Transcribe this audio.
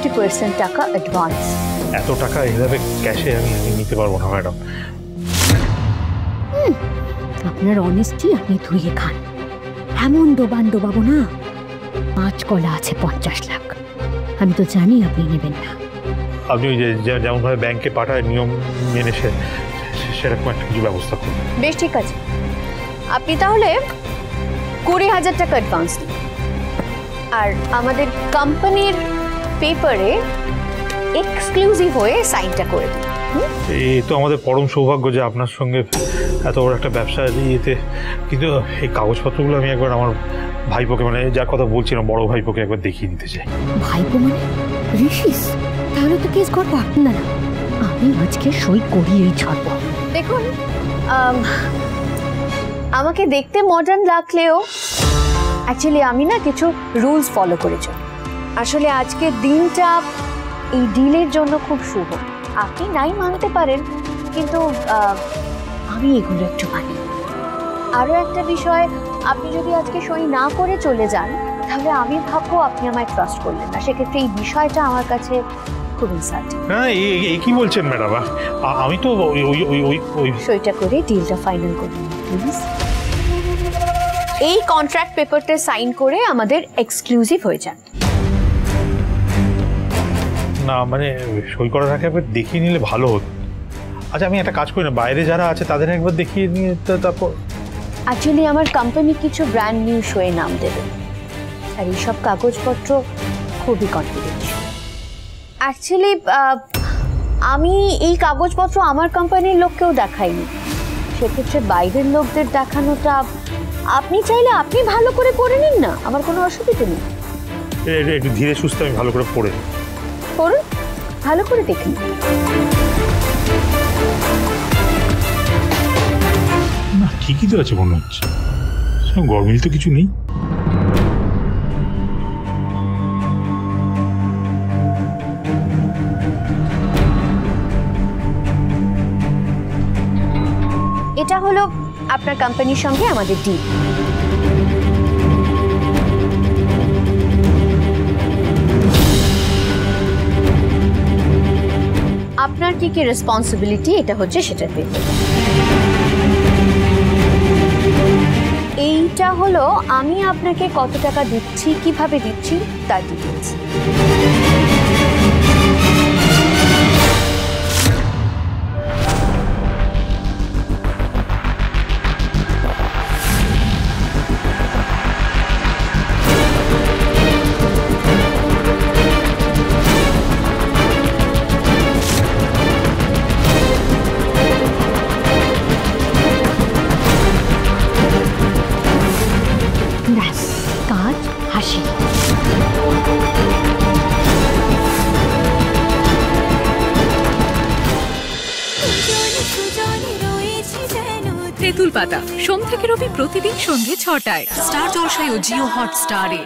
50% টাকা অ্যাডভান্স। এত টাকা এইভাবে ক্যাশে আমি নিতে পারবো না ম্যাডাম। আপনার অনেস্টি আপনি ধুয়ে খান, এমন ডোবাবো না। 5 কলা আছে 50 লাখ, আমি তো জানি আপনি নেবেন না। আপনি ওই যে যেমনভাবে ব্যাংকে পাঠায় নিয়ম মেনে সেরকম একটা কিছু ব্যবস্থা করুন। বেশ, ঠিক আছে, আপনি তাহলে 20,000 টাকা অ্যাডভান্স দিন, আর আমাদের কোম্পানির পেপারে এক্সক্লুসিভ হয়ে সাইনটা করে দিন। এই তো আমাদের পরম সৌভাগ্য যে আপনার সঙ্গে এত বড় একটা ব্যবসা দিয়েতে, কিন্তু এই কাগজপত্রগুলো আমি একবার আমার ভাইপোকে, মানে যার কথা বলছিলাম বড় ভাইপোকে একবার দেখিয়ে নিতে চাই। ভাইপো মানে ঋষিস? তাহলে তো কেস করবো আপনারা, আমি আজকে সই করিয়েই ছাড়বো। দেখুন, আমাকে দেখতে মডার্ন লাগলেও অ্যাকচুয়ালি আমি না কিছু রুলস ফলো করেছি। আসলে আজকের দিনটা এই ডিলের জন্য খুব শুভ। আপনি নাই মানতে পারেন, কিন্তু আমি এগুলো একটু মানি। আরও একটা বিষয়, আপনি যদি আজকে সই না করে চলে যান তাহলে আমি ভাববো আপনি আমায় ট্রাস্ট করলেন না। সেক্ষেত্রে এই বিষয়টা আমার কাছে খুব ইনসাল্টিং। হ্যাঁ, এই কি বলছেন ম্যাডাম? আমি তো ওই সইটা করে ডিলটা ফাইনাল করুন প্লিজ। এই কন্ট্রাক্ট পেপারটা সাইন করে আমাদের এক্সক্লুসিভ হয়ে যান। না, মানে সই করার আগে একবার দেখিয়ে নিলে ভালো হতো। আচ্ছা, আমি একটা কাজ করি না, বাইরে যারা আছে তাদের একবার দেখিয়ে নিয়ে তারপর। অ্যাকচুয়ালি আমার কোম্পানি কিছু ব্র্যান্ড নিউ শোয়ে নাম দেবে, আর এইসব কাগজপত্র খুবই কনফিডেন্সিয়াল। অ্যাকচুয়ালি আমি এই কাগজপত্র আমার কোম্পানির লোককেও দেখাইনি, সেক্ষেত্রে বাইরের লোকদের দেখানোটা আপনি চাইলে আপনি ভালো করে পড়ে নিন না, আমার কোনো অসুবিধা নেই। একটু ধীরে সুস্থে আমি ভালো করে পড়ে পড়ুন, ভালো করে দেখুন। না, ঠিকই তো আছে মনে হচ্ছে, গরমিল তো কিছু নেই। এটা হলো আপনার কোম্পানির সঙ্গে আমাদের ডিল। আপনার কি কি রেসপন্সিবিলিটি এটা হচ্ছে সেটার পেপার। এইটা হলো আমি আপনাকে কত টাকা দিচ্ছি, কিভাবে দিচ্ছি তার ডিটেইলস। কাজ হাসি। তেঁতুল পাতা সোম থেকে রবি প্রতিদিন সন্ধ্যে 6টায় স্টার জলসায় ও জিও হটস্টারে।